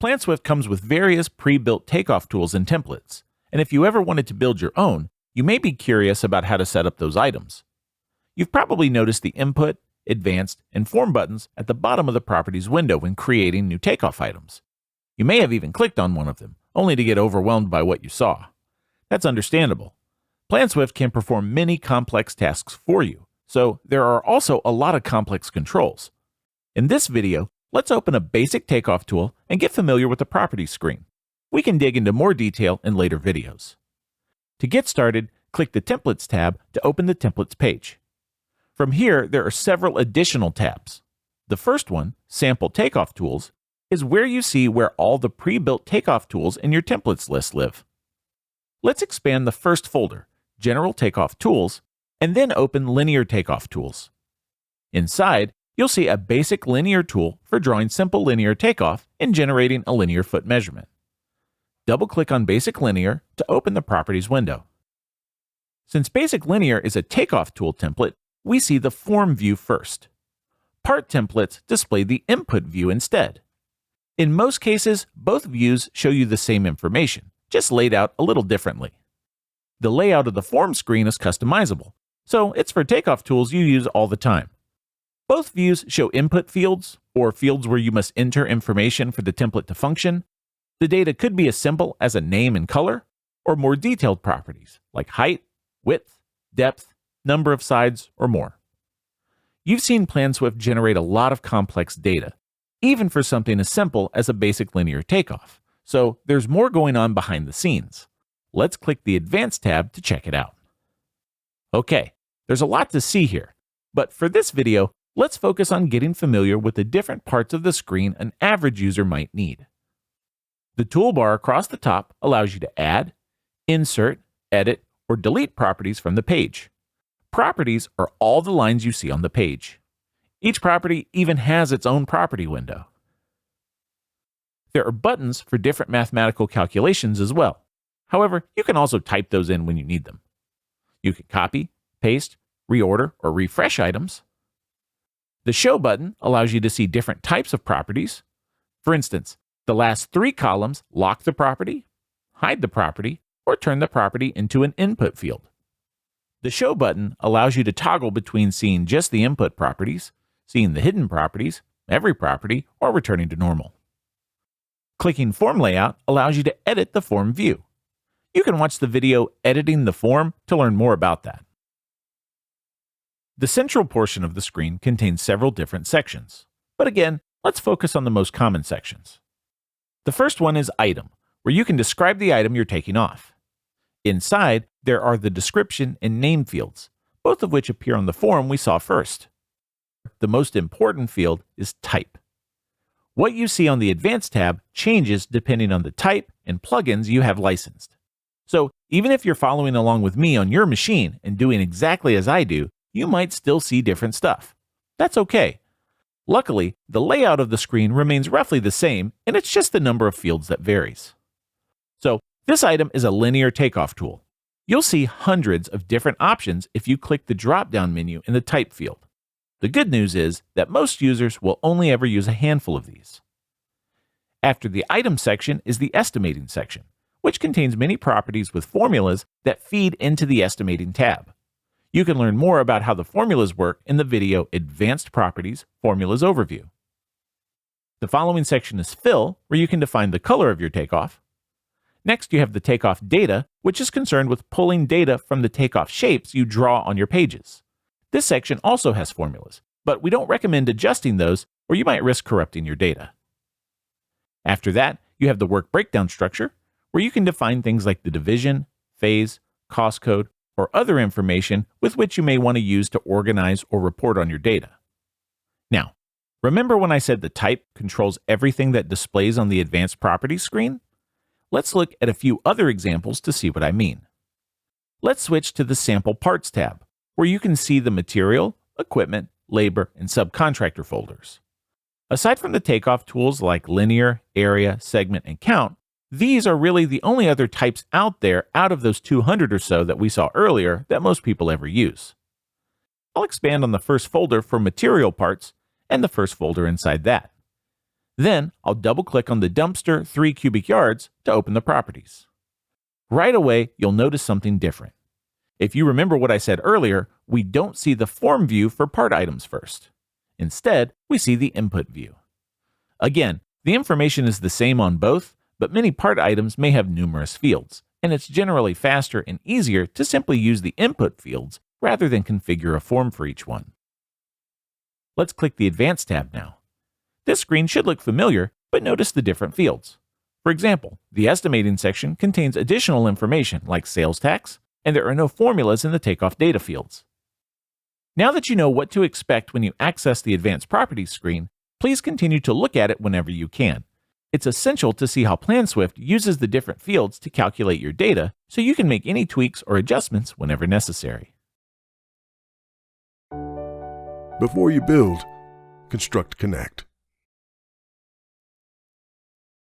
PlanSwift comes with various pre-built takeoff tools and templates, and if you ever wanted to build your own, you may be curious about how to set up those items. You've probably noticed the Input, Advanced, and Form buttons at the bottom of the Properties window when creating new takeoff items. You may have even clicked on one of them, only to get overwhelmed by what you saw. That's understandable. PlanSwift can perform many complex tasks for you, so there are also a lot of complex controls. In this video, let's open a basic takeoff tool and get familiar with the Properties screen. We can dig into more detail in later videos. To get started, click the Templates tab to open the Templates page. From here, there are several additional tabs. The first one, Sample Takeoff Tools, is where you see where all the pre-built takeoff tools in your templates list live. Let's expand the first folder, General Takeoff Tools, and then open Linear Takeoff Tools. Inside, you'll see a basic linear tool for drawing simple linear takeoff and generating a linear foot measurement. Double-click on Basic Linear to open the Properties window. Since Basic Linear is a takeoff tool template, we see the Form view first. Part templates display the Input view instead. In most cases, both views show you the same information, just laid out a little differently. The layout of the Form screen is customizable, so it's for takeoff tools you use all the time. Both views show input fields, or fields where you must enter information for the template to function. The data could be as simple as a name and color, or more detailed properties like height, width, depth, number of sides, or more. You've seen PlanSwift generate a lot of complex data, even for something as simple as a basic linear takeoff, so there's more going on behind the scenes. Let's click the Advanced tab to check it out. Okay, there's a lot to see here, but for this video, let's focus on getting familiar with the different parts of the screen an average user might need. The toolbar across the top allows you to add, insert, edit, or delete properties from the page. Properties are all the lines you see on the page. Each property even has its own property window. There are buttons for different mathematical calculations as well. However, you can also type those in when you need them. You can copy, paste, reorder, or refresh items. The Show button allows you to see different types of properties. For instance, the last 3 columns lock the property, hide the property, or turn the property into an input field. The Show button allows you to toggle between seeing just the input properties, seeing the hidden properties, every property, or returning to normal. Clicking Form Layout allows you to edit the form view. You can watch the video Editing the Form to learn more about that. The central portion of the screen contains several different sections, but again, let's focus on the most common sections. The first one is Item, where you can describe the item you're taking off. Inside, there are the description and name fields, both of which appear on the form we saw first. The most important field is Type. What you see on the Advanced tab changes depending on the type and plugins you have licensed. So even if you're following along with me on your machine and doing exactly as I do, you might still see different stuff. That's okay. Luckily, the layout of the screen remains roughly the same, and it's just the number of fields that varies. So this item is a linear takeoff tool. You'll see hundreds of different options if you click the drop-down menu in the Type field. The good news is that most users will only ever use a handful of these. After the Item section is the Estimating section, which contains many properties with formulas that feed into the Estimating tab. You can learn more about how the formulas work in the video Advanced Properties Formulas Overview. The following section is Fill, where you can define the color of your takeoff. Next, you have the Takeoff Data, which is concerned with pulling data from the takeoff shapes you draw on your pages. This section also has formulas, but we don't recommend adjusting those or you might risk corrupting your data. After that, you have the Work Breakdown structure, where you can define things like the division, phase, cost code, or other information with which you may want to use to organize or report on your data. Now, remember when I said the Type controls everything that displays on the Advanced Properties screen? Let's look at a few other examples to see what I mean. Let's switch to the Sample Parts tab, where you can see the material, equipment, labor, and subcontractor folders. Aside from the takeoff tools like linear, area, segment, and count, these are really the only other types out there out of those 200 or so that we saw earlier that most people ever use. I'll expand on the first folder for material parts and the first folder inside that. Then I'll double-click on the dumpster 3 cubic yards to open the properties. Right away, you'll notice something different. If you remember what I said earlier, we don't see the form view for part items first. Instead, we see the input view. Again, the information is the same on both, but many part items may have numerous fields, and it's generally faster and easier to simply use the input fields rather than configure a form for each one. Let's click the Advanced tab now. This screen should look familiar, but notice the different fields. For example, the Estimating section contains additional information like sales tax, and there are no formulas in the Takeoff data fields. Now that you know what to expect when you access the Advanced Properties screen, please continue to look at it whenever you can. It's essential to see how PlanSwift uses the different fields to calculate your data so you can make any tweaks or adjustments whenever necessary. Before you build, construct Connect.